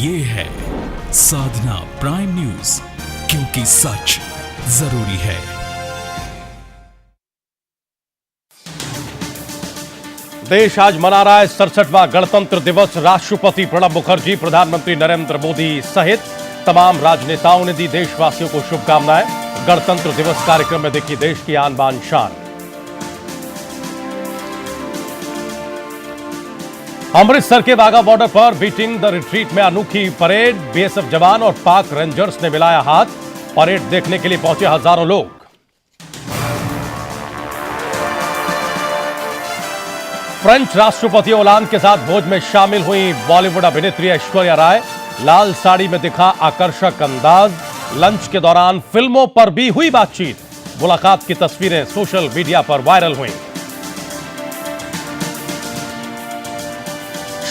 ये है साधना prime news, क्योंकि सच जरूरी है। देश आज मना रहा है 67वां गणतंत्र दिवस। राष्ट्रपति प्रणब मुखर्जी, प्रधानमंत्री नरेंद्र मोदी सहित तमाम राजनेताओं ने दी देशवासियों को शुभकामनाएं। गणतंत्र दिवस कार्यक्रम में देखी देश की आन बान शान। अमृतसर के वाघा बॉर्डर पर बीटिंग द रिट्रीट में अनोखी परेड। बीएसएफ जवान और पाक रेंजर्स ने मिलाया हाथ। परेड देखने के लिए पहुंचे हजारों लोग। फ्रेंच राष्ट्रपति ओलांद के साथ भोज में शामिल हुई बॉलीवुड अभिनेत्री ऐश्वर्या राय। लाल साड़ी में दिखा आकर्षक अंदाज। लंच के दौरान फिल्मों पर भी हुई बातचीत। मुलाकात की तस्वीरें सोशल मीडिया पर वायरल हुई।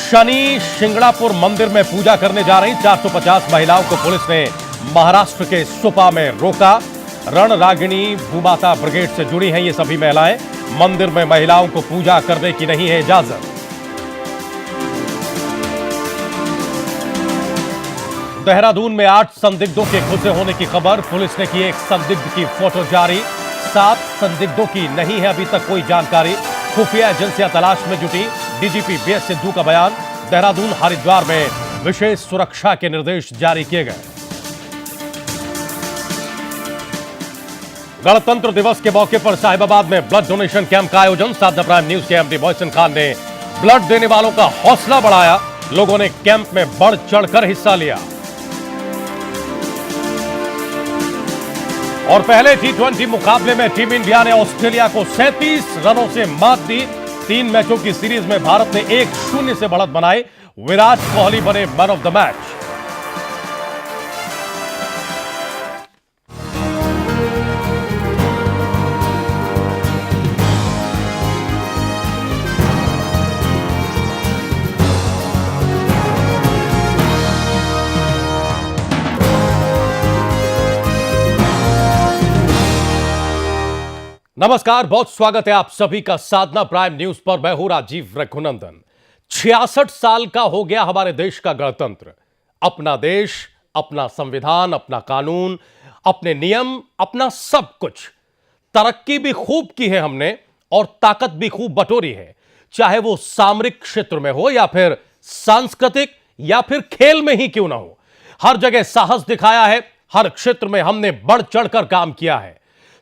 शनि शिंगणापुर मंदिर में पूजा करने जा रही 450 महिलाओं को पुलिस ने महाराष्ट्र के सुपा में रोका। रणरागिणी भूमाता ब्रिगेड से जुड़ी हैं ये सभी महिलाएं। मंदिर में महिलाओं को पूजा करने की नहीं है इजाजत। देहरादून में 8 संदिग्धों के घुसे होने की खबर। पुलिस ने की एक संदिग्ध की फोटो जारी। 7 संदिग्धों की नहीं है अभी तक कोई जानकारी। खुफिया एजेंसियां तलाश में जुटी। डीजीपी बीएस सिद्धू का बयान। देहरादून हरिद्वार में विशेष सुरक्षा के निर्देश जारी किए गए। गणतंत्र दिवस के मौके पर साहिबाबाद में ब्लड डोनेशन कैंप का आयोजन। साधना प्राइम न्यूज के एमडी मोहसिन खान ने ब्लड देने वालों का हौसला बढ़ाया। लोगों ने कैंप में बढ़ चढ़कर हिस्सा लिया। और पहले T20 मुकाबले में टीम इंडिया ने ऑस्ट्रेलिया को 37 रनों से मात दी। 3 मैचों की सीरीज में भारत ने 1-0 से बढ़त बनाई। विराट कोहली बने मैन ऑफ द मैच। नमस्कार, बहुत स्वागत है आप सभी का साधना प्राइम न्यूज पर। मैं हूं राजीव रघुनंदन। 66 साल का हो गया हमारे देश का गणतंत्र। अपना देश, अपना संविधान, अपना कानून, अपने नियम, अपना सब कुछ। तरक्की भी खूब की है हमने और ताकत भी खूब बटोरी है, चाहे वो सामरिक क्षेत्र में हो या फिर सांस्कृतिक या फिर खेल में ही क्यों ना हो। हर जगह साहस दिखाया है। हर क्षेत्र में हमने बढ़ चढ़कर काम किया है।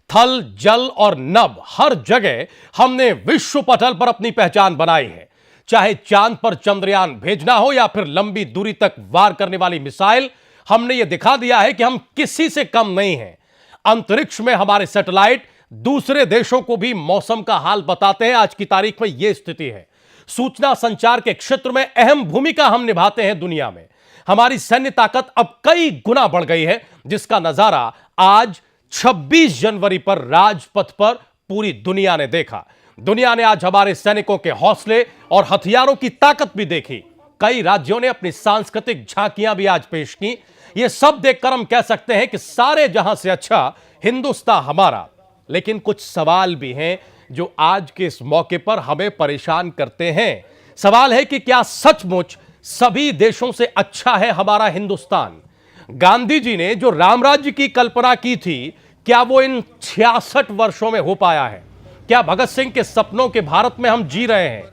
थल, जल और नभ, हर जगह हमने विश्व पटल पर अपनी पहचान बनाई है। चाहे चांद पर चंद्रयान भेजना हो या फिर लंबी दूरी तक वार करने वाली मिसाइल, हमने यह दिखा दिया है कि हम किसी से कम नहीं हैं। अंतरिक्ष में हमारे सैटेलाइट दूसरे देशों को भी मौसम का हाल बताते हैं। आज की तारीख में यह स्थिति है। सूचना संचार के क्षेत्र में अहम भूमिका हम निभाते हैं दुनिया में। हमारी सैन्य ताकत अब कई गुना बढ़ गई है, जिसका नजारा आज 26 जनवरी पर राजपथ पर पूरी दुनिया ने देखा। दुनिया ने आज हमारे सैनिकों के हौसले और हथियारों की ताकत भी देखी। कई राज्यों ने अपनी सांस्कृतिक झांकियां भी आज पेश की। यह सब देखकर हम कह सकते हैं कि सारे जहां से अच्छा हिंदुस्तान हमारा। लेकिन कुछ सवाल भी हैं जो आज के इस मौके पर हमें परेशान करते हैं। सवाल है कि क्या सचमुच सभी देशों से अच्छा है हमारा हिंदुस्तान? गांधी जी ने जो राम राज्य की कल्पना की थी, क्या वो इन 66 वर्षों में हो पाया है? क्या भगत सिंह के सपनों के भारत में हम जी रहे हैं?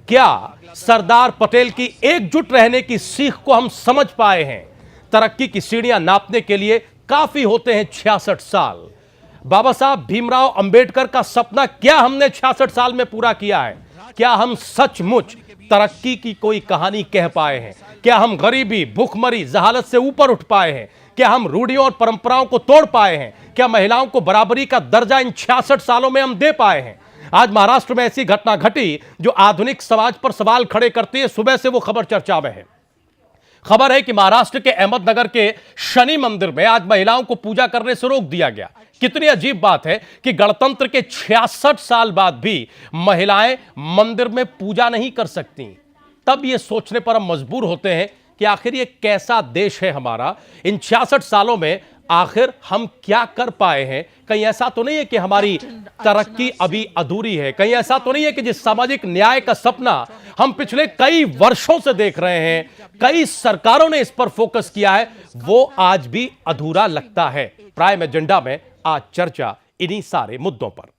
क्या सरदार पटेल की एकजुट रहने की सीख को हम समझ पाए हैं? तरक्की की सीढ़ियां नापने के लिए काफी होते हैं 66 साल। बाबा साहब भीमराव अंबेडकर का सपना क्या हमने 66 साल में पूरा किया है? क्या हम सचमुच तरक्की की कोई कहानी कह पाए हैं? क्या हम गरीबी, भूखमरी, जहालत से ऊपर उठ पाए हैं? क्या हम रूढ़ियों और परंपराओं को तोड़ पाए हैं? क्या महिलाओं को बराबरी का दर्जा इन 66 सालों में हम दे पाए हैं? आज महाराष्ट्र में ऐसी घटना घटी जो आधुनिक समाज पर सवाल खड़े करती है। सुबह से वो खबर चर्चा में है। खबर है कि महाराष्ट्र के अहमदनगर के शनि मंदिर में आज महिलाओं को पूजा करने से रोक दिया गया। कितनी अजीब बात है कि गणतंत्र के 66 साल बाद भी महिलाएं मंदिर में पूजा नहीं कर सकती। तब यह सोचने पर हम मजबूर होते हैं कि आखिर ये कैसा देश है हमारा। इन 66 सालों में आखिर हम क्या कर पाए हैं। कहीं ऐसा तो नहीं है कि हमारी तरक्की अभी अधूरी है, कहीं ऐसा तो नहीं है कि जिस सामाजिक न्याय का सपना हम पिछले कई वर्षों से देख रहे हैं, कई सरकारों ने इस पर फोकस किया है, वो आज भी अधूरा लगता है। प्राइम एजेंडा में आज चर्चा इन्हीं सारे मुद्दों पर।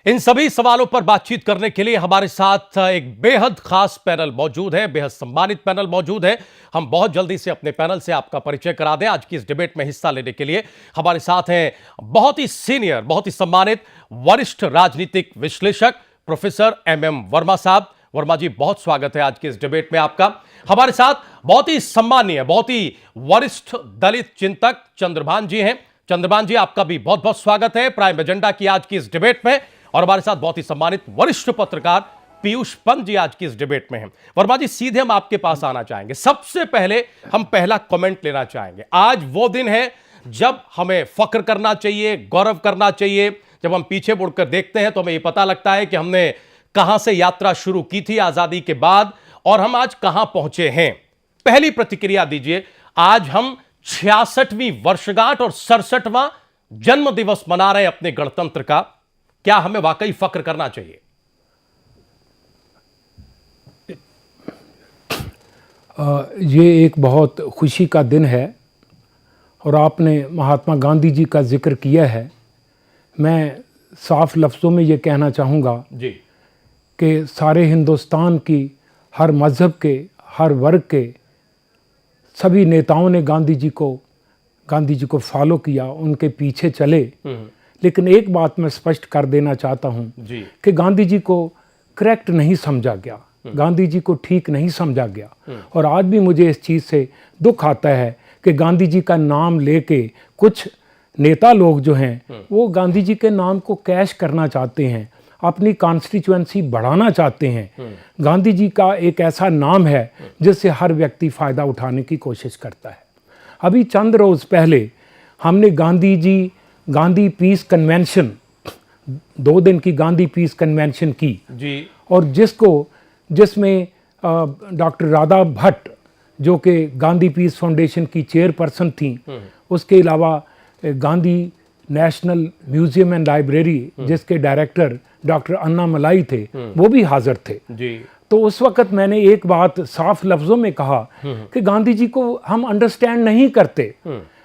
इन सभी सवालों पर बातचीत करने के लिए हमारे साथ एक बेहद खास पैनल मौजूद है, बेहद सम्मानित पैनल मौजूद है। हम बहुत जल्दी से अपने पैनल से आपका परिचय करा दें। आज की इस डिबेट में हिस्सा लेने के लिए हमारे साथ हैं बहुत ही सीनियर, बहुत ही सम्मानित वरिष्ठ राजनीतिक विश्लेषक प्रोफेसर MM वर्मा साहब। वर्मा जी, बहुत स्वागत है आज की इस डिबेट में आपका। हमारे साथ बहुत ही सम्मानीय, बहुत ही वरिष्ठ दलित चिंतक चंद्रभान जी हैं। चंद्रभान जी, आपका भी बहुत बहुत स्वागत है प्राइम एजेंडा की आज की इस डिबेट में। और हमारे साथ बहुत ही सम्मानित वरिष्ठ पत्रकार पीयूष पंत जी आज की इस डिबेट में हैं। वर्मा जी, सीधे हम आपके पास आना चाहेंगे। सबसे पहले हम पहला कमेंट लेना चाहेंगे। आज वो दिन है जब हमें फख्र करना चाहिए, गौरव करना चाहिए। जब हम पीछे मुड़कर देखते हैं तो हमें ये पता लगता है कि हमने कहां से यात्रा शुरू की थी आजादी के बाद और हम आज कहां पहुंचे हैं। पहली प्रतिक्रिया दीजिए। आज हम 66वीं वर्षगांठ और 67वां जन्म दिवस मना रहे हैं अपने गणतंत्र का। क्या हमें वाकई फख्र करना चाहिए? ये एक बहुत खुशी का दिन है और आपने महात्मा गांधी जी का जिक्र किया है। मैं साफ लफ्ज़ों में ये कहना चाहूँगा जी कि सारे हिंदुस्तान की हर मज़हब के, हर वर्ग के सभी नेताओं ने गांधी जी को फॉलो किया, उनके पीछे चले। लेकिन एक बात मैं स्पष्ट कर देना चाहता हूँ कि गांधी जी को करेक्ट नहीं समझा गया, गांधी जी को ठीक नहीं समझा गया। और आज भी मुझे इस चीज़ से दुख आता है कि गांधी जी का नाम लेके कुछ नेता लोग जो हैं वो गांधी जी के नाम को कैश करना चाहते हैं, अपनी कॉन्स्टिट्यूएंसी बढ़ाना चाहते हैं। गांधी जी का एक ऐसा नाम है जिससे हर व्यक्ति फ़ायदा उठाने की कोशिश करता है। अभी चंद रोज़ पहले हमने गांधी पीस कन्वेंशन, 2 दिन की गांधी पीस कन्वेंशन की जी, और जिसमें डॉक्टर राधा भट्ट जो कि गांधी पीस फाउंडेशन की चेयरपर्सन थी, उसके अलावा Gandhi national museum and library जिसके डायरेक्टर डॉक्टर अन्ना मलाई थे, वो भी हाजिर थे जी। तो उस वक्त मैंने एक बात साफ लफ्ज़ों में कहा कि गांधी जी को हम अंडरस्टैंड नहीं करते,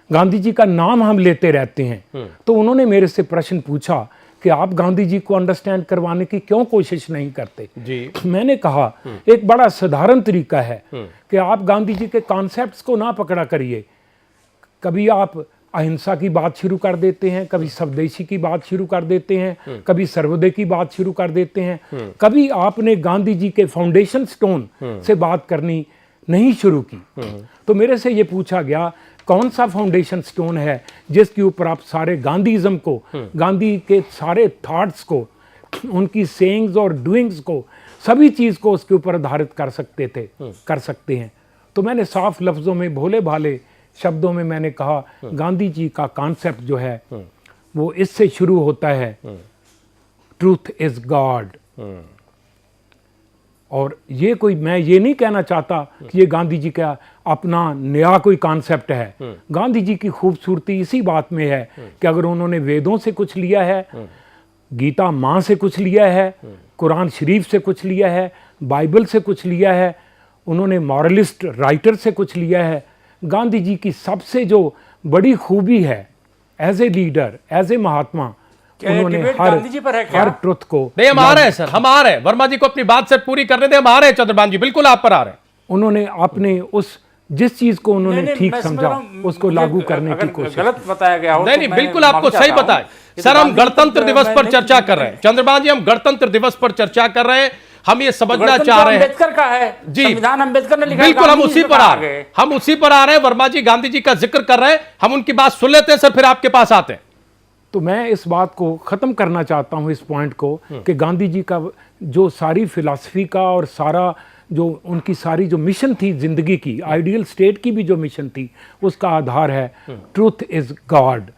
गांधी जी का नाम हम लेते रहते हैं। तो उन्होंने मेरे से प्रश्न पूछा कि आप गांधी जी को अंडरस्टैंड करवाने की क्यों कोशिश नहीं करते जी। मैंने कहा एक बड़ा साधारण तरीका है कि आप गांधी जी के कॉन्सेप्ट्स को ना पकड़ा करिए। कभी आप अहिंसा की बात शुरू कर देते हैं, कभी स्वदेशी की बात शुरू कर देते हैं, कभी सर्वोदय की बात शुरू कर देते हैं, कभी आपने गांधी जी के फाउंडेशन स्टोन से बात करनी नहीं शुरू की। तो मेरे से ये पूछा गया कौन सा फाउंडेशन स्टोन है जिसके ऊपर आप सारे गांधीज़म को, गांधी के सारे थॉट्स को, उनकी सेइंग्स और डूइंग्स को, सभी चीज़ को उसके ऊपर आधारित कर सकते हैं। तो मैंने साफ लफ्ज़ों में, भोले भाले शब्दों में मैंने कहा गांधी जी का कॉन्सेप्ट जो है वो इससे शुरू होता है, ट्रूथ इज गॉड। और ये कोई, मैं ये नहीं कहना चाहता कि ये गांधी जी का अपना नया कोई कॉन्सेप्ट है। गांधी जी की खूबसूरती इसी बात में है कि अगर उन्होंने वेदों से कुछ लिया है, गीता माँ से कुछ लिया है, कुरान शरीफ से कुछ लिया है, बाइबल से कुछ लिया है, उन्होंने मॉरलिस्ट राइटर से कुछ लिया है। गांधी जी की सबसे जो बड़ी खूबी है as a leader, as a Mahatma, उन्होंने हर ट्रुथ को, नहीं हम आ रहे हैं सर, हम आ रहे हैं, वर्मा जी को अपनी बात से पूरी करने दें, हम आ रहे हैं चंद्रभान जी, बिल्कुल आप पर आ रहे हैं। उन्होंने अपने उस जिस चीज को उन्होंने ठीक समझा उसको लागू करने की कोशिश, गलत बताया गया हो नहीं बिल्कुल आपको सही बताया सर। हम गणतंत्र दिवस पर चर्चा कर रहे हैं चंद्रभान जी, हम गणतंत्र दिवस पर चर्चा कर रहे हैं। हम ये समझना चाह रहे हैं अम्बेडकर का है जी, संविधान अम्बेडकर ने लिखा, बिल्कुल हम उसी पर आ रहे हैं, हम उसी पर आ रहे हैं। वर्मा जी गांधी जी का जिक्र कर रहे हैं, हम उनकी बात सुन लेते हैं सर, फिर आपके पास आते हैं। तो मैं इस बात को ख़त्म करना चाहता हूँ, इस पॉइंट को, कि गांधी जी का जो सारी फिलॉसफी का और सारा जो उनकी सारी जो मिशन थी ज़िंदगी की, आइडियल स्टेट की भी जो मिशन थी, उसका आधार है ट्रूथ इज़ गॉड।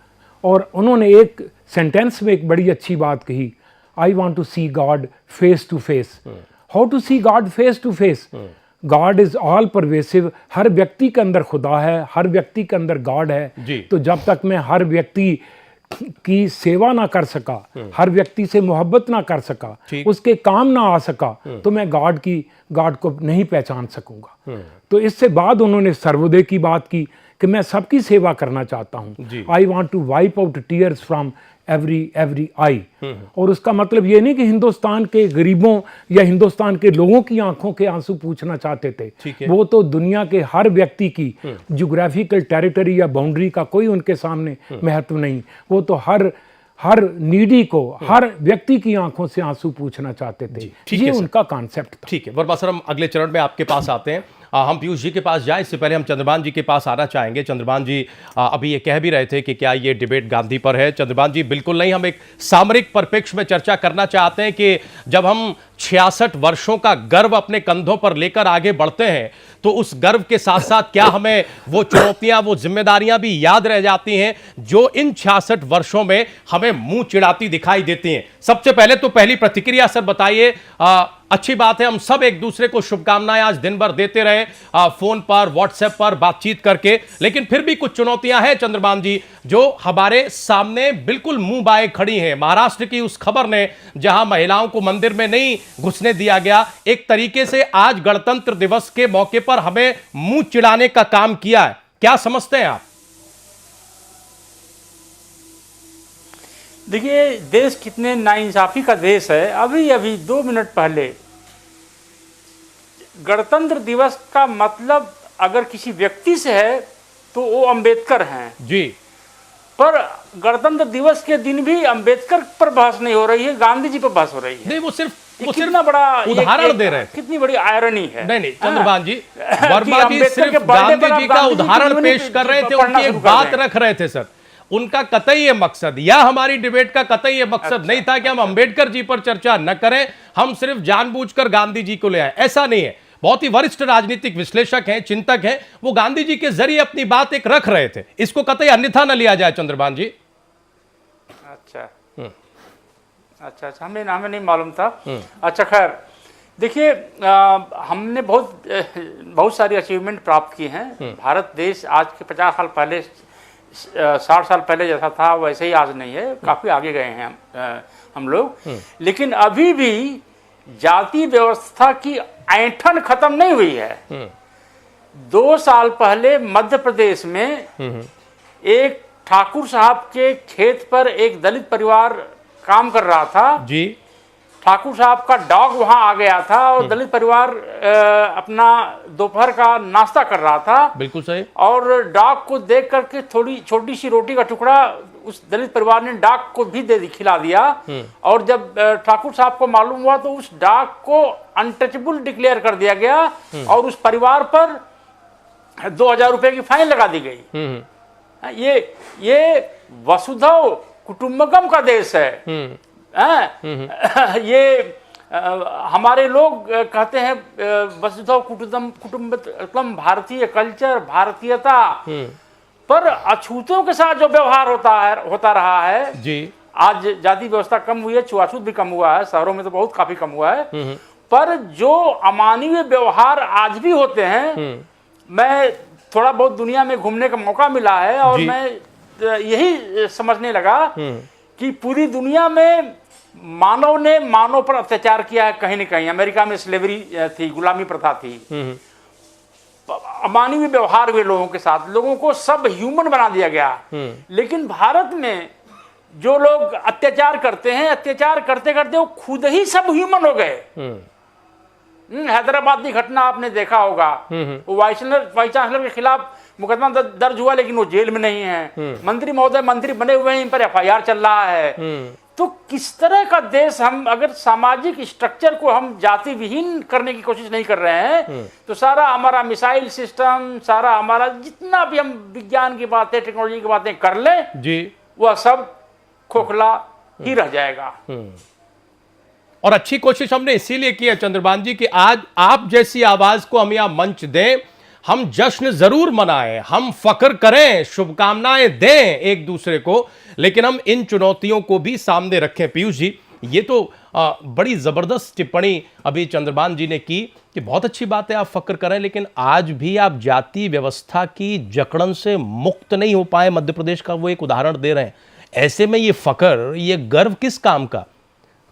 और उन्होंने एक सेंटेंस में एक बड़ी अच्छी बात कही, I want to see God face to face. How to see God face to face? God is all pervasive, हर व्यक्ति के अंदर खुदा है, हर व्यक्ति के अंदर गॉड है जी। तो जब तक मैं हर व्यक्ति की सेवा ना कर सका, हर व्यक्ति से मोहब्बत ना कर सका, उसके काम ना आ सका, तो मैं गॉड को नहीं पहचान सकूंगा। तो इससे बाद उन्होंने सर्वोदय की बात की कि मैं सबकी सेवा करना चाहता हूं। I want to wipe out tears from every eye. और उसका मतलब ये नहीं कि हिंदुस्तान के गरीबों या हिंदुस्तान के लोगों की आंखों के आंसू पूछना चाहते थे, वो तो दुनिया के हर व्यक्ति की ज्योग्राफिकल टेरिटरी या बाउंड्री का कोई उनके सामने महत्व नहीं, वो तो हर नीडी को, हर व्यक्ति की आंखों से आंसू पूछना चाहते थे। ये उनका कॉन्सेप्ट था। ठीक है वर्मा सर, हम अगले चरण में आपके पास आते हैं। हम पीयूष जी के पास जाएं, इससे पहले हम चंद्रभान जी के पास आना चाहेंगे। चंद्रभान जी अभी ये कह भी रहे थे कि क्या ये डिबेट गांधी पर है। चंद्रभान जी बिल्कुल नहीं, हम एक सामरिक परिप्रेक्ष्य में चर्चा करना चाहते हैं कि जब हम 66 वर्षों का गर्व अपने कंधों पर लेकर आगे बढ़ते हैं तो उस गर्व के साथ साथ क्या हमें वो चुनौतियां, वो जिम्मेदारियां भी याद रह जाती हैं जो इन 66 वर्षों में हमें मुंह चिढ़ाती दिखाई देती हैं। सबसे पहले तो पहली प्रतिक्रिया सर बताइए। अच्छी बात है, हम सब एक दूसरे को शुभकामनाएं आज दिन भर देते रहे फोन पर, व्हाट्सएप पर बातचीत करके, लेकिन फिर भी कुछ चुनौतियां हैं चंद्रभान जी जो हमारे सामने बिल्कुल मुंह बाए खड़ी हैं। महाराष्ट्र की उस खबर ने जहां महिलाओं को मंदिर में नहीं घुसने दिया गया, एक तरीके से आज गणतंत्र दिवस के मौके पर हमें मुंह चिढ़ाने का काम किया है। क्या समझते हैं आप? देखिए, देश कितने नाइंसाफी का देश है। अभी अभी 2 मिनट पहले गणतंत्र दिवस का मतलब अगर किसी व्यक्ति से है तो वो अंबेडकर हैं जी, पर गणतंत्र दिवस के दिन भी अंबेडकर पर बहस नहीं हो रही है, गांधी जी पर बहस हो रही है। नहीं, वो सिर्फ कितना बड़ा उदाहरण दे रहे हैं, कितनी बड़ी आयरनी है। नहीं चंद्रभान जी, वर्मा जी सिर्फ गांधी जी का उदाहरण पेश कर रहे थे, उनकी एक बात रख रहे थे सर। उनका कतई ये मकसद या हमारी डिबेट का कतई ये मकसद नहीं था कि हम अंबेडकर जी पर चर्चा न करें, हम सिर्फ जानबूझकर गांधी जी को ले आए, ऐसा नहीं है। बहुत ही वरिष्ठ राजनीतिक विश्लेषक हैं, चिंतक हैं, वो गांधी जी के जरिए अपनी बात एक रख रहे थे, इसको कतई अन्यथा न लिया जाए चंद्रभान जी। अच्छा, हमें नहीं मालूम था। अच्छा, खैर देखिए, हमने बहुत सारी अचीवमेंट प्राप्त की हैं। भारत देश आज के 50 साल पहले, 60 साल पहले जैसा था वैसे ही आज नहीं है, काफी आगे गए हैं हम लोग। लेकिन अभी भी जाति व्यवस्था की ऐंठन खत्म नहीं हुई है। 2 साल पहले मध्य प्रदेश में एक ठाकुर साहब के खेत पर एक दलित परिवार काम कर रहा था जी। ठाकुर साहब का डॉग वहां आ गया था और दलित परिवार अपना दोपहर का नाश्ता कर रहा था। बिल्कुल सही। और डॉग को देख करके थोड़ी छोटी सी रोटी का टुकड़ा उस दलित परिवार ने डॉग को भी खिला दिया। और जब ठाकुर साहब को मालूम हुआ तो उस डॉग को अनटचेबल डिक्लेयर कर दिया गया और उस परिवार पर 2000 रुपए की फाइन लगा दी गई। ये वसुधैव कुटुंबकम का देश है। ये हमारे लोग कहते हैं वसुधैव कुटुंबकम, भारतीय कल्चर, भारतीयता, पर अछूतों के साथ जो व्यवहार होता रहा है जी। आज जाति व्यवस्था कम हुई है, छुआछूत भी कम हुआ है, शहरों में तो बहुत काफी कम हुआ है, पर जो अमानवीय व्यवहार आज भी होते हैं, मैं थोड़ा बहुत दुनिया में घूमने का मौका मिला है और मैं यही समझने लगा कि पूरी दुनिया में मानव ने मानव पर अत्याचार किया है कहीं न कहीं। अमेरिका में स्लेवरी थी, गुलामी प्रथा थी, अमानवीय व्यवहार हुए लोगों के साथ, लोगों को सब ह्यूमन बना दिया गया। लेकिन भारत में जो लोग अत्याचार करते हैं, अत्याचार करते करते वो खुद ही सब ह्यूमन हो गए। हैदराबाद की घटना आपने देखा होगा, वो वाइस चांसलर के खिलाफ मुकदमा दर्ज हुआ लेकिन वो जेल में नहीं है। मंत्री महोदय मंत्री बने हुए हैं, इन पर FIR चल रहा है। तो किस तरह का देश, हम अगर सामाजिक स्ट्रक्चर को हम जाति विहीन करने की कोशिश नहीं कर रहे हैं तो सारा हमारा मिसाइल सिस्टम, सारा हमारा जितना भी हम विज्ञान की बातें, टेक्नोलॉजी की बातें कर लें जी, वह सब खोखला ही रह जाएगा। और अच्छी कोशिश हमने इसीलिए की है चंद्रभान जी कि आज आप जैसी आवाज को हम यहां मंच दें, हम जश्न जरूर मनाएं, हम फख्र करें, शुभकामनाएं दें एक दूसरे को, लेकिन हम इन चुनौतियों को भी सामने रखें। पीयूष जी, ये तो बड़ी जबरदस्त टिप्पणी अभी चंद्रभान जी ने की कि बहुत अच्छी बात है आप फख्र करें, लेकिन आज भी आप जाति व्यवस्था की जकड़न से मुक्त नहीं हो पाए। मध्य प्रदेश का वो एक उदाहरण दे रहे हैं। ऐसे में ये फख्र, ये गर्व किस काम का?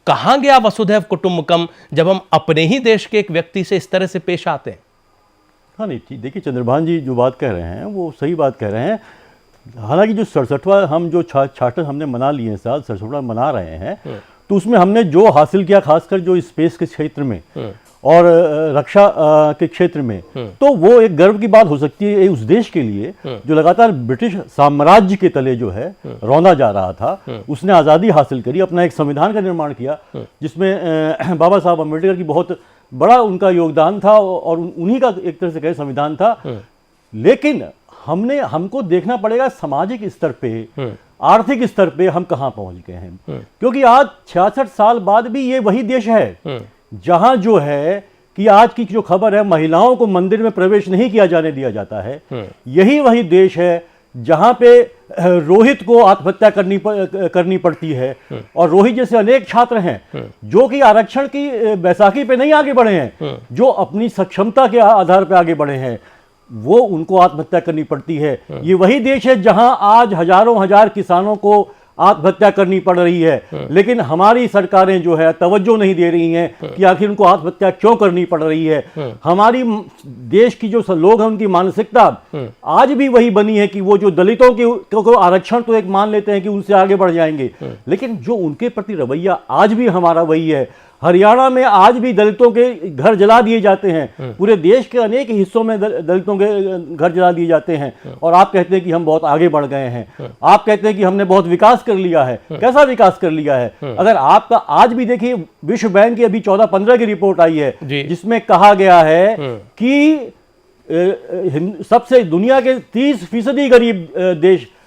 कहां गया वसुधैव कुटुंबकम जब हम अपने ही देश के एक व्यक्ति से इस तरह से पेश आते हैं? हाँ नहीं ठीक, देखिए चंद्रभान जी जो बात कह रहे हैं वो सही बात कह रहे हैं। हालांकि जो 67वां हम जो चार्टर हमने मना लिए हैं, साल 67वां मना रहे हैं, तो उसमें हमने जो हासिल किया, खासकर जो स्पेस के क्षेत्र में और रक्षा के क्षेत्र में, तो वो एक गर्व की बात हो सकती है उस देश के लिए जो लगातार ब्रिटिश साम्राज्य के तले जो है रौंदा जा रहा था। उसने आज़ादी हासिल करी, अपना एक संविधान का निर्माण किया, जिसमें बाबा साहब अम्बेडकर की बहुत बड़ा उनका योगदान था और उन्हीं का एक तरह से कहे संविधान था। लेकिन हमको देखना पड़ेगा सामाजिक स्तर पे, आर्थिक स्तर पे हम कहां पहुंच गए हैं, क्योंकि आज 66 साल बाद भी ये वही देश है जहां जो है कि आज की जो खबर है, महिलाओं को मंदिर में प्रवेश नहीं किया जाने दिया जाता है। यही वही देश है जहां पे रोहित को आत्महत्या करनी पड़ती है, और रोहित जैसे अनेक छात्र हैं जो कि आरक्षण की बैसाखी पे नहीं आगे बढ़े हैं, जो अपनी सक्षमता के आधार पे आगे बढ़े हैं, वो उनको आत्महत्या करनी पड़ती है। ये वही देश है जहां आज हजारों हजार किसानों को आत्महत्या करनी पड़ रही है, लेकिन हमारी सरकारें जो है तवज्जो नहीं दे रही हैं कि आखिर उनको आत्महत्या क्यों करनी पड़ रही है। हमारी देश की जो लोग हैं उनकी मानसिकता आज भी वही बनी है कि वो जो दलितों को आरक्षण तो एक मान लेते हैं कि उनसे आगे बढ़ जाएंगे, लेकिन जो उनके प्रति रवैया आज भी हमारा वही है। हरियाणा में आज भी दलितों के घर जला दिए जाते हैं, पूरे देश के अनेक हिस्सों में दलितों के घर जला दिए जाते हैं, और आप कहते हैं कि हम बहुत आगे बढ़ गए हैं, आप कहते हैं कि हमने बहुत विकास कर लिया है। कैसा विकास कर लिया है? अगर आपका आज भी देखिए, विश्व बैंक की अभी 14-15 की रिपोर्ट आई है जिसमें कहा गया है कि सबसे दुनिया के 30%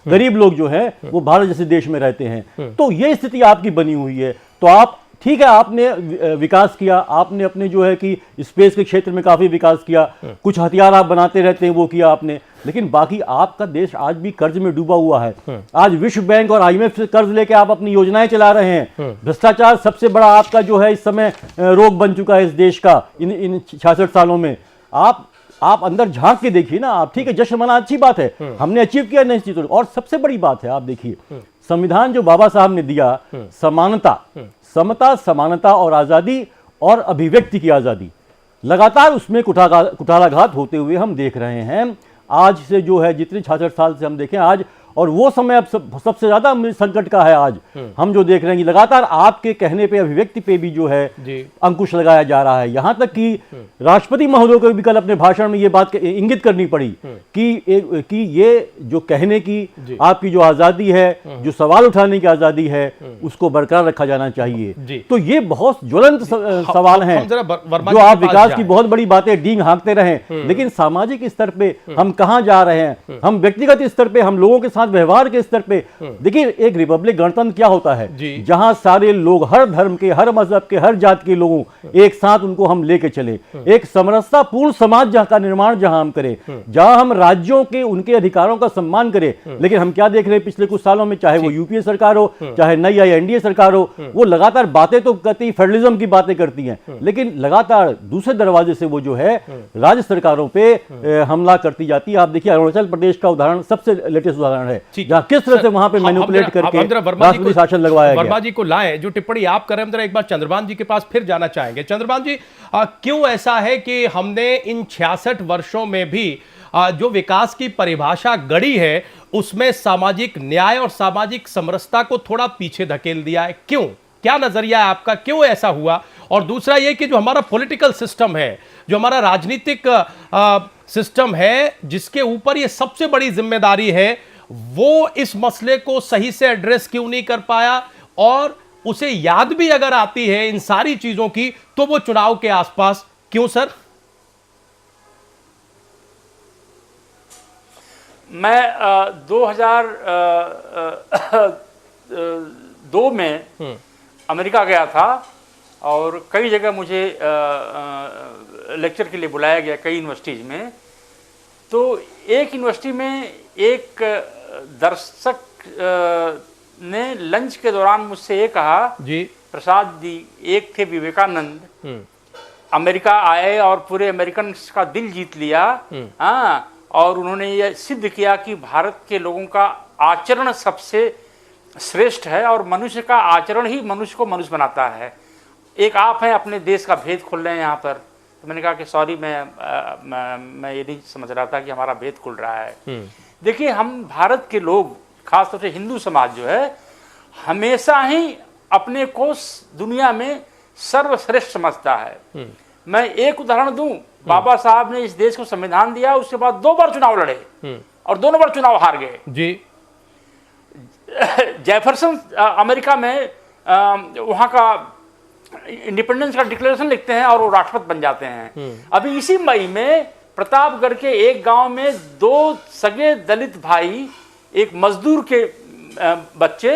गरीब लोग जो है वो भारत जैसे देश में रहते हैं। तो ये स्थिति आपकी बनी हुई है। तो आप ठीक है, आपने विकास किया, आपने अपने जो है कि स्पेस के क्षेत्र में काफी विकास किया, कुछ हथियार आप बनाते रहते हैं वो किया आपने, लेकिन बाकी आपका देश आज भी कर्ज में डूबा हुआ है। आज विश्व बैंक और IMF से कर्ज लेके आप अपनी योजनाएं चला रहे हैं। भ्रष्टाचार सबसे बड़ा आपका जो है इस समय रोग बन चुका है इस देश का। इन 66 सालों में आप अंदर झांक के देखिए ना। आप ठीक है, जश्न मना अच्छी बात है, हमने अचीव किया नई चीजों। और सबसे बड़ी बात है, आप देखिए संविधान जो बाबा साहब ने दिया, समानता, समता, समानता और आजादी और अभिव्यक्ति की आजादी, लगातार उसमें कुठाराघात होते हुए हम देख रहे हैं। आज से जो है जितने 66 साल से हम देखें आज, और वो समय अब सबसे ज्यादा संकट का है आज। हम जो देख रहे हैं कि लगातार आपके कहने पे, अभिव्यक्ति पे भी जो है अंकुश लगाया जा रहा है। यहां तक कि राष्ट्रपति महोदय को भी कल अपने भाषण में ये बात इंगित करनी पड़ी कि ये जो कहने की आपकी जो आजादी है, जो सवाल उठाने की आजादी है, उसको बरकरार रखा जाना चाहिए। तो ये बहुत ज्वलंत सवाल हैं जो आप विकास की बहुत बड़ी बातें डींग हाँकते रहे, लेकिन सामाजिक स्तर पे हम कहां जा रहे हैं? हम व्यक्तिगत स्तर पे, हम लोगों के साथ व्यवहार के स्तर पे देखिए, एक रिपब्लिक गणतंत्र क्या होता है? जहां सारे लोग, हर धर्म के, हर मजहब के, हर जात के लोगों एक साथ उनको हम लेके चले, एक समरसतापूर्ण समाज जहां का निर्माण जहां हम करें, जहां हम राज्यों के उनके अधिकारों का सम्मान करें। लेकिन हम क्या देख रहे हैं पिछले कुछ सालों में, चाहे वो यूपीए सरकार हो, चाहे नई एनडीए सरकार हो, वो लगातार बातें तो करती, फेडरलिज्म की बातें करती हैं, लेकिन लगातार दूसरे दरवाजे से वो जो है राज्य सरकारों पे हमला करती जाती है। आप देखिए अरुणाचल प्रदेश का उदाहरण सबसे लेटेस्ट उदाहरण है, जहां किस तरह से वहां पे मैनिपुलेट करके राष्ट्रपति शासन लगवाया गया। वर्मा जी को लाएं, जो टिप्पणी आप कर रहे हैं, हम एक बार चंद्रभान जी के पास फिर जाना चाहेंगे। चंद्रभान जी, क्यों ऐसा है कि हमने इन 66 वर्षों में भी जो विकास की परिभाषा गढ़ी है उसमें सामाजिक न्याय और सामाजिक समरसता को थोड़ा पीछे धकेल दिया है? क्यों? क्या नजरिया है आपका, क्यों ऐसा हुआ? और दूसरा यह कि जो हमारा पॉलिटिकल सिस्टम है, जो हमारा राजनीतिक सिस्टम है, जिसके ऊपर यह सबसे बड़ी जिम्मेदारी है, वो इस मसले को सही से एड्रेस क्यों नहीं कर पाया? और उसे याद भी अगर आती है इन सारी चीजों की, तो वो चुनाव के आसपास क्यों? सर, मैं 2002 में अमेरिका गया था और कई जगह मुझे लेक्चर के लिए बुलाया गया, कई यूनिवर्सिटीज़ में। तो एक यूनिवर्सिटी में एक दर्शक ने लंच के दौरान मुझसे ये कहा, जी प्रसाद जी, एक थे विवेकानंद, अमेरिका आए और पूरे अमेरिकन का दिल जीत लिया, हाँ, और उन्होंने ये सिद्ध किया कि भारत के लोगों का आचरण सबसे श्रेष्ठ है और मनुष्य का आचरण ही मनुष्य को मनुष्य बनाता है। एक आप हैं, अपने देश का भेद खोल रहे हैं यहाँ पर। तो मैंने कहा कि सॉरी, मैं ये नहीं समझ रहा था कि हमारा भेद खुल रहा है। देखिए, हम भारत के लोग, खासतौर से हिंदू समाज जो है, हमेशा ही अपने को दुनिया में सर्वश्रेष्ठ समझता है। मैं एक उदाहरण दूं, बाबा साहब ने इस देश को संविधान दिया, उसके बाद 2 बार चुनाव लड़े और दोनों बार चुनाव हार गए जी। जेफरसन अमेरिका में वहां का इंडिपेंडेंस का डिक्लेरेशन लिखते हैं और वो राष्ट्रपति बन जाते हैं। अभी इसी मई में प्रतापगढ़ के एक गांव में 2 सगे दलित भाई, एक मजदूर के बच्चे,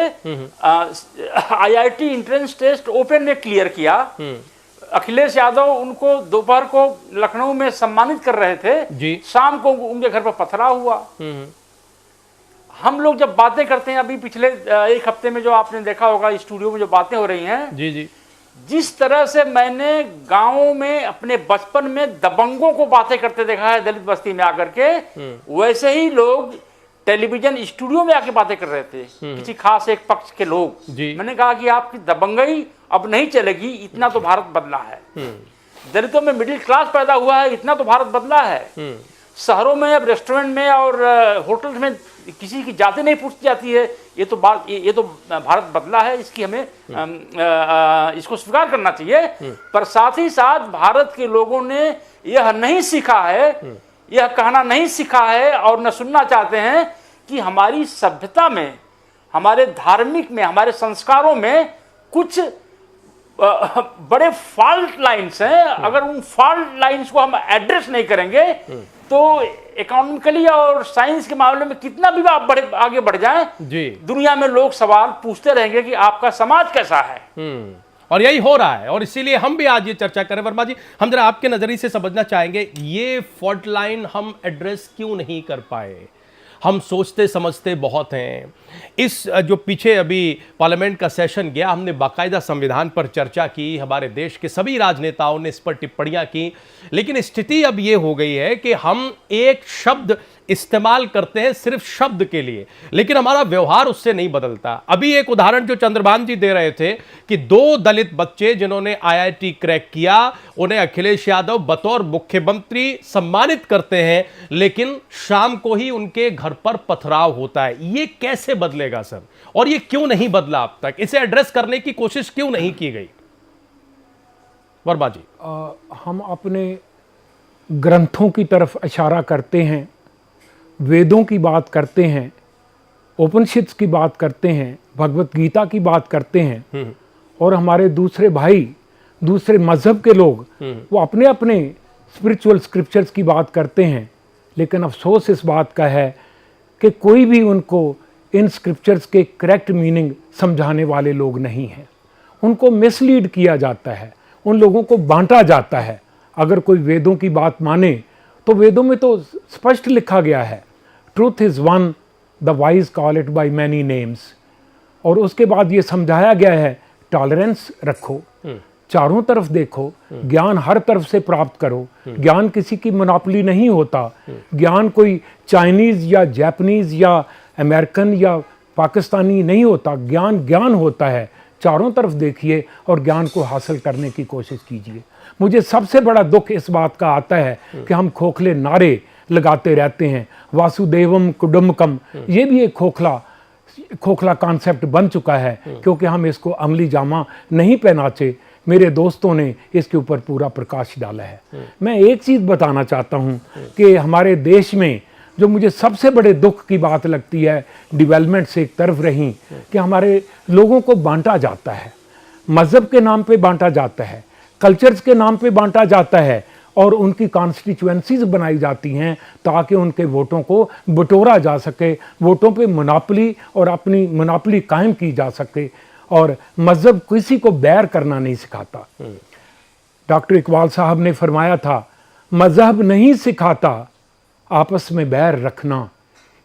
IIT एंट्रेंस टेस्ट ओपन में क्लियर किया। अखिलेश यादव उनको दोपहर को लखनऊ में सम्मानित कर रहे थे जी। शाम को उनके घर पर पथराव हुआ। हम लोग जब बातें करते हैं, अभी पिछले 1 हफ्ते में जो आपने देखा होगा स्टूडियो में जो बातें हो रही हैं, जी जी, जिस तरह से मैंने गांवों में अपने बचपन में दबंगों को बातें करते देखा है दलित बस्ती में आकर के, वैसे ही लोग टेलीविजन स्टूडियो में आके बातें कर रहे थे, किसी खास एक पक्ष के लोग। मैंने कहा कि आपकी दबंगई अब नहीं चलेगी, इतना तो भारत बदला है। दलितों में मिडिल क्लास पैदा हुआ है, इतना तो भारत बदला है। शहरों में अब रेस्टोरेंट में और होटल में किसी की जाति नहीं पूछी जाती है, ये तो भारत बदला है। इसकी हमें इसको स्वीकार करना चाहिए। पर साथ ही साथ भारत के लोगों ने यह नहीं सीखा है, यह कहना नहीं सीखा है और न सुनना चाहते हैं कि हमारी सभ्यता में, हमारे धार्मिक में, हमारे संस्कारों में कुछ बड़े फॉल्ट लाइन्स हैं। अगर उन फॉल्ट लाइन्स को हम एड्रेस नहीं करेंगे तो इकोनॉमिकली और साइंस के मामले में कितना भी आप आगे बढ़ जाएं, दुनिया में लोग सवाल पूछते रहेंगे कि आपका समाज कैसा है। और यही हो रहा है, और इसीलिए हम भी आज ये चर्चा करें। वर्मा जी, हम जरा आपके नजरिए से समझना चाहेंगे, ये फॉल्ट लाइन हम एड्रेस क्यों नहीं कर पाए? हम सोचते समझते बहुत हैं। इस जो पीछे अभी पार्लियामेंट का सेशन गया, हमने बाकायदा संविधान पर चर्चा की, हमारे देश के सभी राजनेताओं ने इस पर टिप्पणियां की, लेकिन स्थिति अब ये हो गई है कि हम एक शब्द इस्तेमाल करते हैं सिर्फ शब्द के लिए, लेकिन हमारा व्यवहार उससे नहीं बदलता। अभी एक उदाहरण जो चंद्रभान जी दे रहे थे कि 2 दलित बच्चे जिन्होंने IIT क्रैक किया, उन्हें अखिलेश यादव बतौर मुख्यमंत्री सम्मानित करते हैं, लेकिन शाम को ही उनके घर पर पथराव होता है। ये कैसे बदलेगा सर? और ये क्यों नहीं बदला अब तक? इसे एड्रेस करने की कोशिश क्यों नहीं की गई? वर्मा जी, हम अपने ग्रंथों की तरफ इशारा करते हैं, वेदों की बात करते हैं, उपनिषद की बात करते हैं, भगवत गीता की बात करते हैं, और हमारे दूसरे भाई, दूसरे मजहब के लोग, वो अपने अपने स्पिरिचुअल स्क्रिप्चर्स की बात करते हैं। लेकिन अफसोस इस बात का है कि कोई भी उनको इन स्क्रिप्चर्स के करेक्ट मीनिंग समझाने वाले लोग नहीं हैं। उनको मिसलीड किया जाता है, उन लोगों को बांटा जाता है। अगर कोई वेदों की बात माने तो वेदों में तो स्पष्ट लिखा गया है, truth is one, the wise call it by many names. और उसके बाद ये समझाया गया है, टॉलरेंस रखो, चारों तरफ देखो, ज्ञान हर तरफ से प्राप्त करो। ज्ञान किसी की मोनोपोली नहीं होता। ज्ञान कोई चाइनीज या जापानीज या अमेरिकन या पाकिस्तानी नहीं होता। ज्ञान ज्ञान होता है। चारों तरफ देखिए और ज्ञान को हासिल करने की कोशिश कीजिए। मुझे सबसे बड़ा दुख इस बात का आता है कि हम खोखले नारे लगाते रहते हैं, वासुदेवम कुटुंबकम। ये भी एक खोखला कॉन्सेप्ट बन चुका है, क्योंकि हम इसको अमली जामा नहीं पहनाते। मेरे दोस्तों ने इसके ऊपर पूरा प्रकाश डाला है। मैं एक चीज़ बताना चाहता हूँ कि हमारे देश में जो मुझे सबसे बड़े दुख की बात लगती है, डेवलपमेंट से एक तरफ रही, कि हमारे लोगों को बांटा जाता है, मज़हब के नाम पे बांटा जाता है, कल्चर्स के नाम पे बांटा जाता है, और उनकी कॉन्स्टिट्यूएंसीज बनाई जाती हैं ताकि उनके वोटों को बटोरा जा सके, वोटों पे मोनोपोली और अपनी मोनोपोली कायम की जा सके। और मजहब किसी को बैर करना नहीं सिखाता। डॉक्टर इकबाल साहब ने फरमाया था, मजहब नहीं सिखाता आपस में बैर रखना,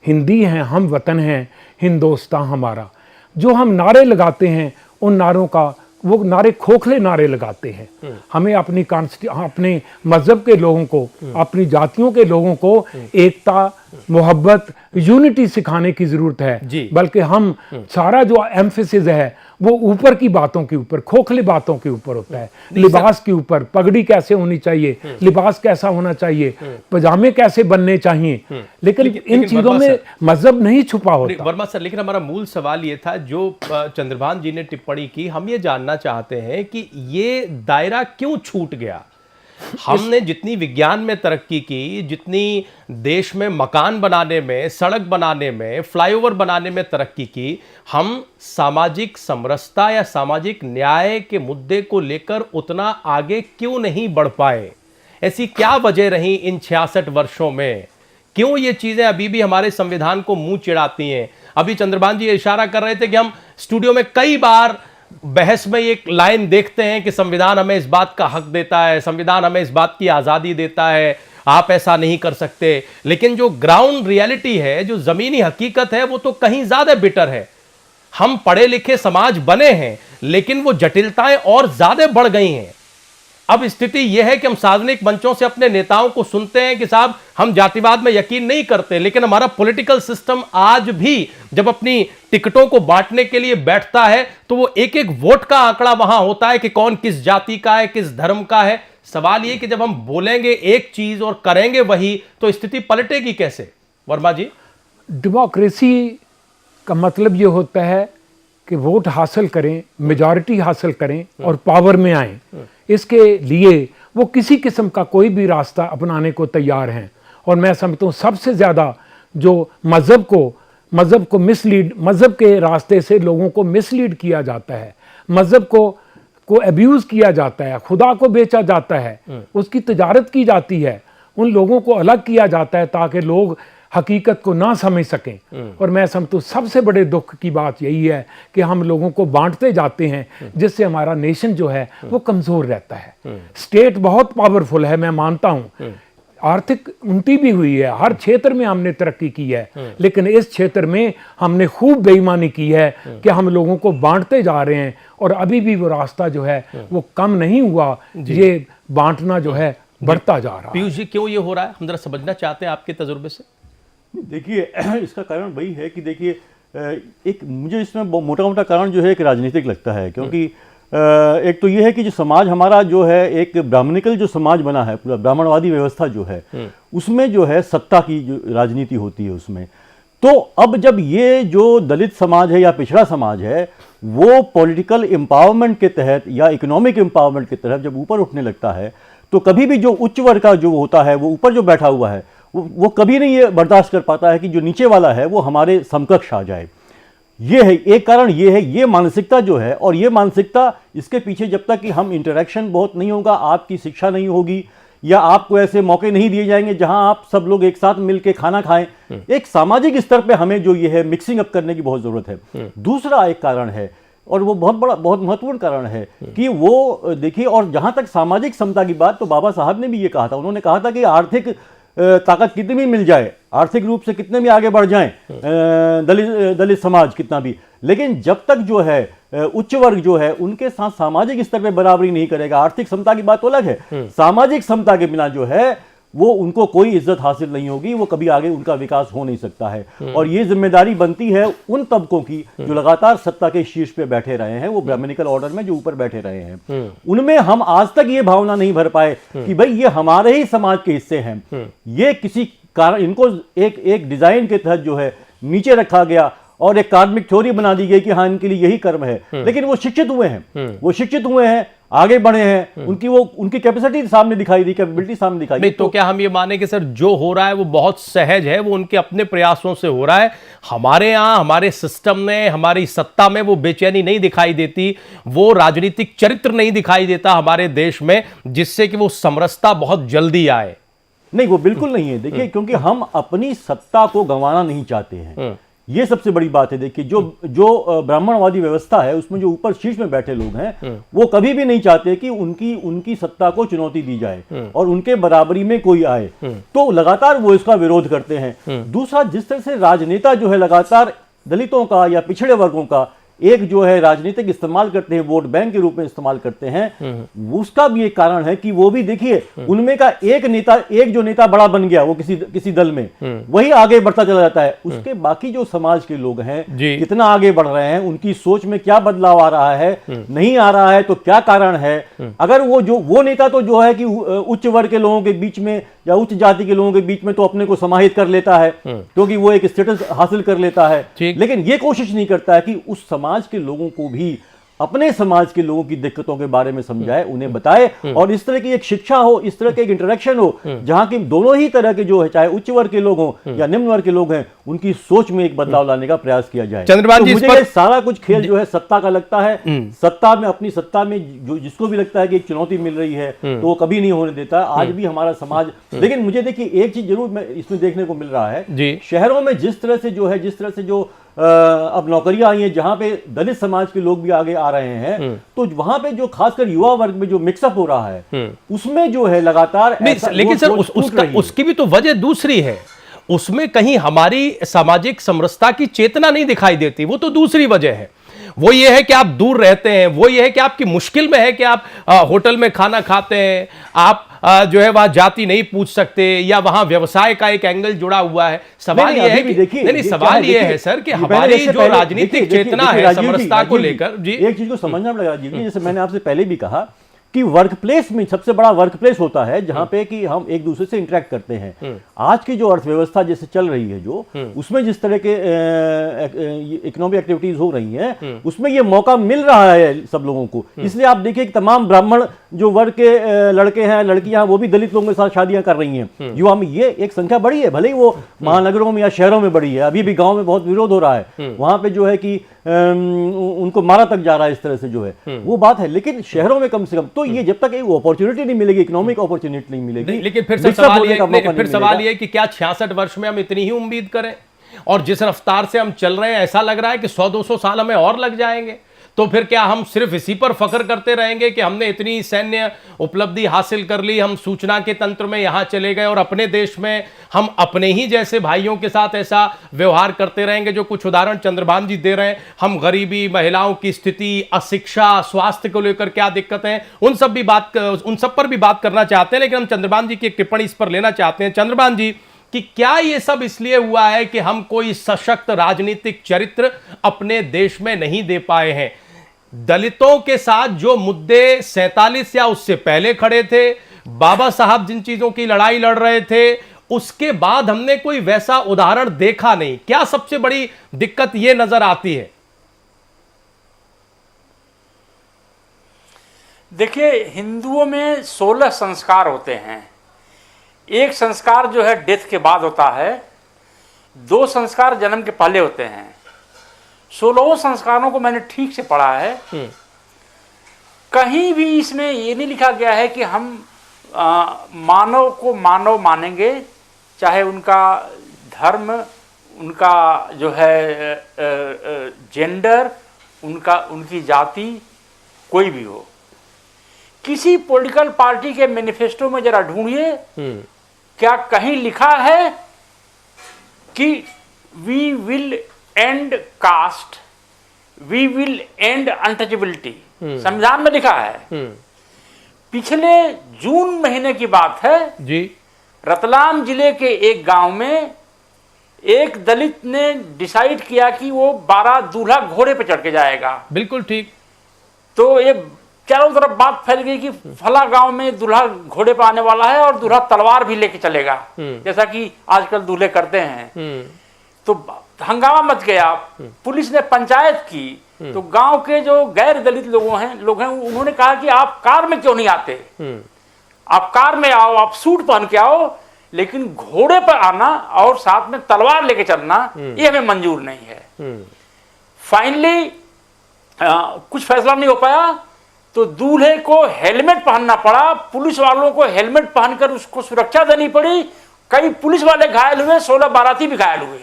हिंदी हैं हम वतन हैं हिंदुस्तान हमारा। जो हम नारे लगाते हैं उन नारों का, वो नारे खोखले नारे लगाते हैं। हमें अपने मजहब के लोगों को, अपनी जातियों के लोगों को एकता, मोहब्बत, यूनिटी सिखाने की जरूरत है। बल्कि हम सारा जो एम्फेसिस है वो ऊपर की बातों के ऊपर, खोखले बातों के ऊपर होता है। लिबास के ऊपर, पगड़ी कैसे होनी चाहिए, लिबास कैसा होना चाहिए, पजामे कैसे बनने चाहिए, लेकिन इन चीजों में मजहब नहीं छुपा होता। वर्मा सर, लेकिन हमारा मूल सवाल ये था जो चंद्रभान जी ने टिप्पणी की, हम ये जानना चाहते हैं कि ये दायरा क्यों छूट गया। हमने जितनी विज्ञान में तरक्की की, जितनी देश में मकान बनाने में, सड़क बनाने में, फ्लाईओवर बनाने में तरक्की की, हम सामाजिक समरसता या सामाजिक न्याय के मुद्दे को लेकर उतना आगे क्यों नहीं बढ़ पाए? ऐसी क्या वजह रही इन 66 वर्षों में? क्यों ये चीजें अभी भी हमारे संविधान को मुंह चिढ़ाती हैं? अभी चंद्रभान जी इशारा कर रहे थे कि हम स्टूडियो में कई बार बहस में एक लाइन देखते हैं कि संविधान हमें इस बात का हक देता है, संविधान हमें इस बात की आज़ादी देता है, आप ऐसा नहीं कर सकते। लेकिन जो ग्राउंड रियलिटी है, जो ज़मीनी हकीकत है, वो तो कहीं ज़्यादा बिटर है। हम पढ़े लिखे समाज बने हैं, लेकिन वो जटिलताएं और ज़्यादा बढ़ गई हैं। अब स्थिति यह है कि हम सार्वजनिक मंचों से अपने नेताओं को सुनते हैं कि साहब हम जातिवाद में यकीन नहीं करते, लेकिन हमारा पॉलिटिकल सिस्टम आज भी जब अपनी टिकटों को बांटने के लिए बैठता है तो वो एक एक वोट का आंकड़ा वहां होता है कि कौन किस जाति का है, किस धर्म का है। सवाल ये कि जब हम बोलेंगे एक चीज और करेंगे वही, तो स्थिति पलटेगी कैसे? वर्मा जी, डेमोक्रेसी का मतलब ये होता है कि वोट हासिल करें, मेजॉरिटी हासिल करें और पावर में आए। इसके लिए वो किसी किस्म का कोई भी रास्ता अपनाने को तैयार हैं। और मैं समझता हूँ सबसे ज़्यादा जो मज़हब को मिसलीड, मज़हब के रास्ते से लोगों को मिसलीड किया जाता है, मज़हब को अब्यूज़ किया जाता है, खुदा को बेचा जाता है, उसकी तजारत की जाती है, उन लोगों को अलग किया जाता है ताकि लोग हकीकत को ना समझ सकें। और मैं समझता हूँ सबसे बड़े दुख की बात यही है कि हम लोगों को बांटते जाते हैं, जिससे हमारा नेशन जो है वो कमज़ोर रहता है। स्टेट बहुत पावरफुल है, मैं मानता हूँ, आर्थिक उन्नति भी हुई है, हर क्षेत्र में हमने तरक्की की है, लेकिन इस क्षेत्र में हमने खूब बेईमानी की है कि हम लोगों को बांटते जा रहे हैं और अभी भी वो रास्ता जो है वो कम नहीं हुआ, ये बांटना जो है बढ़ता जा रहा है। पीयूष जी, क्यों ये हो रहा है, हम जरा समझना चाहते हैं आपके तजुर्बे से। देखिए, इसका कारण वही है कि देखिए, एक मुझे इसमें मोटा मोटा कारण जो है एक राजनीतिक लगता है, क्योंकि एक तो ये है कि जो समाज हमारा जो है एक ब्राह्मणिकल जो समाज बना है, पूरा ब्राह्मणवादी व्यवस्था जो है, उसमें जो है सत्ता की जो राजनीति होती है उसमें। तो अब जब ये जो दलित समाज है या पिछड़ा समाज है वो पॉलिटिकल एम्पावरमेंट के तहत या इकोनॉमिक एम्पावरमेंट के तहत जब ऊपर उठने लगता है, तो कभी भी जो उच्च वर्ग का जो होता है, वो ऊपर जो बैठा हुआ है, वो कभी नहीं ये बर्दाश्त कर पाता है कि जो नीचे वाला है वो हमारे समकक्ष आ जाए। ये है एक कारण, ये है ये मानसिकता जो है। और ये मानसिकता, इसके पीछे जब तक कि हम इंटरेक्शन बहुत नहीं होगा, आपकी शिक्षा नहीं होगी या आपको ऐसे मौके नहीं दिए जाएंगे जहां आप सब लोग एक साथ मिलकर खाना खाएं, एक सामाजिक स्तर पे हमें जो ये है मिक्सिंग अप करने की बहुत जरूरत है। दूसरा एक कारण है, और वो बहुत महत्वपूर्ण कारण है कि वो देखिए, और जहां तक सामाजिक समता की बात, तो बाबा साहब ने भी ये कहा था, उन्होंने कहा था कि आर्थिक ताकत कितनी भी मिल जाए, आर्थिक रूप से कितने भी आगे बढ़ जाएं दलित समाज कितना भी, लेकिन जब तक जो है उच्च वर्ग जो है उनके साथ सामाजिक स्तर पे बराबरी नहीं करेगा, आर्थिक समता की बात तो अलग है, सामाजिक समता के बिना जो है वो उनको कोई इज्जत हासिल नहीं होगी, वो कभी आगे उनका विकास हो नहीं सकता है। और ये जिम्मेदारी बनती है उन तबकों की जो लगातार सत्ता के शीर्ष पे बैठे रहे हैं, वो ब्राह्मणिकल ऑर्डर में जो ऊपर बैठे रहे हैं, उनमें हम आज तक ये भावना नहीं भर पाए कि भाई ये हमारे ही समाज के हिस्से हैं। ये किसी कारण इनको एक डिजाइन के तहत जो है नीचे रखा गया और एक कार्मिक थ्योरी बना दी गई कि हाँ इनके लिए यही कर्म है, लेकिन वो शिक्षित हुए हैं, आगे बढ़े हैं, उनकी कैपेसिटी सामने दिखाई दी, कैपेबिलिटी सामने दिखाई दी। तो क्या हम ये माने कि सर जो हो रहा है वो बहुत सहज है, वो उनके अपने प्रयासों से हो रहा है? हमारे यहाँ, हमारे सिस्टम में, हमारी सत्ता में वो बेचैनी नहीं दिखाई देती, वो राजनीतिक चरित्र नहीं दिखाई देता हमारे देश में जिससे कि वो समरसता बहुत जल्दी आए? नहीं, वो बिल्कुल नहीं है। देखिए, क्योंकि हम अपनी सत्ता को गंवाना नहीं चाहते हैं, ये सबसे बड़ी बात है। देखिए जो ब्राह्मणवादी व्यवस्था है उसमें जो ऊपर शीर्ष में बैठे लोग हैं वो कभी भी नहीं चाहते कि उनकी सत्ता को चुनौती दी जाए और उनके बराबरी में कोई आए, तो लगातार वो इसका विरोध करते हैं। दूसरा, जिस तरह से राजनेता जो है लगातार दलितों का या पिछड़े वर्गों का एक जो है राजनीतिक इस्तेमाल करते हैं, वोट बैंक के रूप में इस्तेमाल करते हैं, उसका भी एक कारण है कि वो भी देखिए उनमें का एक जो नेता बड़ा बन गया वो किसी दल में, वही आगे बढ़ता चला जाता है। उसके बाकी जो समाज के लोग हैं कितना आगे बढ़ रहे हैं, उनकी सोच में क्या बदलाव आ रहा है, नहीं आ रहा है तो क्या कारण है। अगर वो नेता तो जो है कि उच्च वर्ग के लोगों के बीच में या उच्च जाति के लोगों के बीच में तो अपने को समाहित कर लेता है क्योंकि वो एक स्टेटस हासिल कर लेता है, लेकिन ये कोशिश नहीं करता है कि उस समाज के लोगों को भी अपने समाज के लोगों की दिक्कतों के बारे में समझाए, उन्हें बताए और इस तरह की एक शिक्षा हो, इस तरह के एक इंटरेक्शन हो जहां की दोनों ही तरह के जो है चाहे उच्च वर्ग के लोग हों या निम्न वर्ग के लोग हैं उनकी सोच में एक बदलाव लाने का प्रयास किया जाए। चंद्रभान जी, मुझे ये सारा कुछ खेल जो है सत्ता का लगता है, सत्ता में अपनी सत्ता में जो जिसको भी लगता है कि एक चुनौती मिल रही है तो वो कभी नहीं होने देता। आज भी हमारा समाज, लेकिन मुझे देखिए एक चीज जरूर मैं इसमें देखने को मिल रहा है, शहरों में जिस तरह से जो अब नौकरियां आई हैं जहां पे दलित समाज के लोग भी आगे आ रहे हैं, तो वहां पे जो खासकर युवा वर्ग में जो मिक्सअप हो रहा है उसमें जो है लगातार लेकिन सर उसकी भी तो वजह दूसरी है, उसमें कहीं हमारी सामाजिक समरसता की चेतना नहीं दिखाई देती, वो तो दूसरी वजह है। वो ये है कि आप दूर रहते हैं, वो ये है कि आपकी मुश्किल में है कि आप होटल में खाना खाते हैं, आप जो है वहां जाति नहीं पूछ सकते या वहां व्यवसाय का एक एंगल जुड़ा हुआ है। सवाल ये है कि नहीं, सवाल ये है सर कि हमारी जो राजनीतिक चेतना है समरसता को लेकर, जी एक चीज को समझना पड़ेगा राजीव जी, जैसे मैंने आपसे पहले भी कहा कि वर्क प्लेस में सबसे बड़ा वर्क प्लेस होता है जहां पे कि हम एक दूसरे से इंटरेक्ट करते हैं। आज की जो अर्थव्यवस्था जैसे चल रही है जो उसमें जिस तरह के इकोनॉमिक एक्टिविटीज हो रही हैं उसमें ये मौका मिल रहा है सब लोगों को। इसलिए आप देखिए कि तमाम ब्राह्मण जो वर्ग के लड़के हैं लड़कियां वो भी दलित लोगों के साथ शादियां कर रही हैं युवा में। ये एक संख्या बड़ी है, भले ही वो महानगरों में या शहरों में बड़ी है, अभी भी गाँव में बहुत विरोध हो रहा है, वहां पे जो है कि उनको मारा तक जा रहा है इस तरह से जो है वो बात है, लेकिन शहरों में कम से कम तो ये जब तक एक अपॉर्चुनिटी नहीं मिलेगी, इकोनॉमिक अपॉर्चुनिटी नहीं मिलेगी। लेकिन फिर सवाल ये कि क्या 66 वर्ष में हम इतनी ही उम्मीद करें, और जिस रफ्तार से हम चल रहे हैं ऐसा लग रहा है कि 100-200 साल हमें और लग जाएंगे, तो फिर क्या हम सिर्फ इसी पर फख्र करते रहेंगे कि हमने इतनी सैन्य उपलब्धि हासिल कर ली, हम सूचना के तंत्र में यहां चले गए और अपने देश में हम अपने ही जैसे भाइयों के साथ ऐसा व्यवहार करते रहेंगे? जो कुछ उदाहरण चंद्रभान जी दे रहे हैं, हम गरीबी, महिलाओं की स्थिति, अशिक्षा, स्वास्थ्य को लेकर क्या दिक्कत है, उन सब पर भी बात करना चाहते हैं, लेकिन हम चंद्रभान जी की एक टिप्पणी इस पर लेना चाहते हैं। चंद्रभान जी, कि क्या ये सब इसलिए हुआ है कि हम कोई सशक्त राजनीतिक चरित्र अपने देश में नहीं दे पाए हैं? दलितों के साथ जो मुद्दे 47 या उससे पहले खड़े थे, बाबा साहब जिन चीजों की लड़ाई लड़ रहे थे, उसके बाद हमने कोई वैसा उदाहरण देखा नहीं। क्या सबसे बड़ी दिक्कत यह नजर आती है? देखिए, हिंदुओं में 16 संस्कार होते हैं। एक संस्कार जो है डेथ के बाद होता है, 2 संस्कार जन्म के पहले होते हैं। 16 संस्कारों को मैंने ठीक से पढ़ा है। कहीं भी इसमें ये नहीं लिखा गया है कि हम मानव को मानव मानेंगे, चाहे उनका धर्म, उनका जो है जेंडर, उनकी जाति कोई भी हो। किसी पॉलिटिकल पार्टी के मैनिफेस्टो में जरा ढूंढिए, क्या कहीं लिखा है कि we will end caste, we will end untouchability? संविधान में लिखा है। पिछले जून महीने की बात है जी, रतलाम जिले के एक गांव में एक दलित ने डिसाइड किया कि वो 12 दूल्हा घोड़े पे चढ़ के जाएगा। बिल्कुल ठीक। तो ये चारों तरफ बात फैल गई कि फला गांव में दूल्हा घोड़े पे आने वाला है और दूल्हा तलवार भी लेके चलेगा, जैसा कि आजकल दूल्हे करते हैं। तो हंगामा मच गया, पुलिस ने पंचायत की, तो गांव के जो गैर दलित लोग हैं उन्होंने कहा कि आप कार में क्यों नहीं आते, आप कार में आओ, आप सूट पहन के आओ, लेकिन घोड़े पर आना और साथ में तलवार लेके चलना ये हमें मंजूर नहीं है। फाइनली कुछ फैसला नहीं हो पाया, तो दूल्हे को हेलमेट पहनना पड़ा, पुलिस वालों को हेलमेट पहनकर उसको सुरक्षा देनी पड़ी। कई पुलिस वाले घायल हुए, 16 बाराती भी घायल हुए।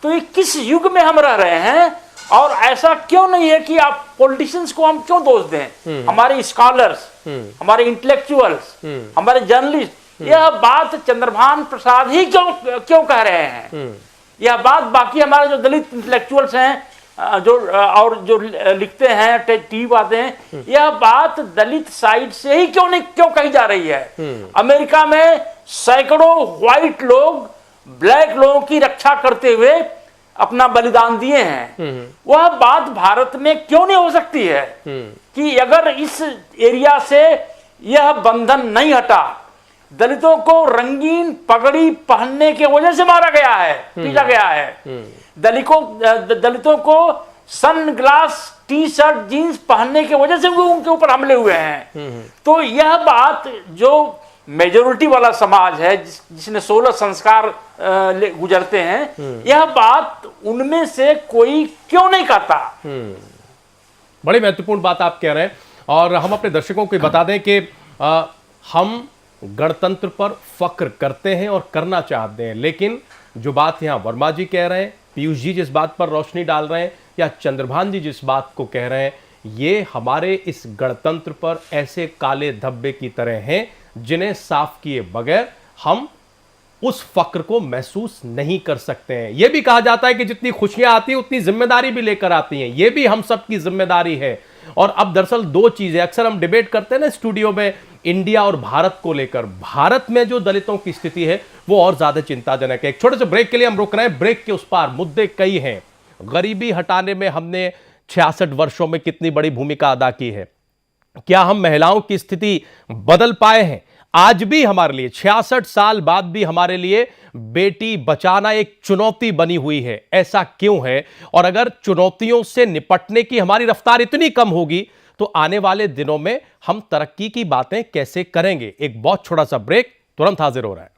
तो ये किस युग में हम रह रहे हैं? और ऐसा क्यों नहीं है कि आप पॉलिटिशियंस को हम क्यों दोष दें? हमारे स्कॉलर्स, हमारे इंटेलेक्चुअल्स, हमारे जर्नलिस्ट यह बात चंद्रभान प्रसाद ही क्यों कह रहे हैं? यह बात बाकी हमारे जो दलित इंटेलेक्चुअल्स हैं जो लिखते हैं, टीवी आते हैं, यह बात दलित साइड से ही क्यों कही जा रही है? अमेरिका में सैकड़ों व्हाइट लोग ब्लैक लोगों की रक्षा करते हुए अपना बलिदान दिए हैं। वह बात भारत में क्यों नहीं हो सकती है कि अगर इस एरिया से यह बंधन नहीं हटा, दलितों को रंगीन पगड़ी पहनने की वजह से मारा गया है, पीटा गया है, दलितों को सनग्लास, टी शर्ट, जीन्स पहनने की वजह से उनके ऊपर हमले हुए हैं, तो यह बात जो मेजोरिटी वाला समाज है जिसने 16 संस्कार गुजरते हैं, यह बात उनमें से कोई क्यों नहीं कहता? बड़ी महत्वपूर्ण बात आप कह रहे हैं। और हम अपने दर्शकों को बता दें कि हम गणतंत्र पर फक्र करते हैं और करना चाहते हैं, लेकिन जो बात यहाँ वर्मा जी कह रहे हैं, पीयूष जी जिस बात पर रोशनी डाल रहे हैं, या चंद्रभान जी जिस बात को कह रहे हैं, ये हमारे इस गणतंत्र पर ऐसे काले धब्बे की तरह हैं जिन्हें साफ किए बगैर हम उस फक्र को महसूस नहीं कर सकते हैं। यह भी कहा जाता है कि जितनी खुशियां आती हैं उतनी जिम्मेदारी भी लेकर आती हैं, यह भी हम सबकी जिम्मेदारी है। और अब दरअसल दो चीजें अक्सर हम डिबेट करते हैं ना स्टूडियो में, इंडिया और भारत को लेकर। भारत में जो दलितों की स्थिति है वो और ज्यादा चिंताजनक है। एक छोटे से ब्रेक के लिए हम रुक रहे हैं, ब्रेक के उस पार मुद्दे कई हैं। गरीबी हटाने में हमने 66 वर्षों में कितनी बड़ी भूमिका अदा की है? क्या हम महिलाओं की स्थिति बदल पाए हैं? आज भी हमारे लिए 66 साल बाद भी हमारे लिए बेटी बचाना एक चुनौती बनी हुई है। ऐसा क्यों है? और अगर चुनौतियों से निपटने की हमारी रफ्तार इतनी कम होगी तो आने वाले दिनों में हम तरक्की की बातें कैसे करेंगे? एक बहुत छोटा सा ब्रेक, तुरंत हाजिर हो रहा है।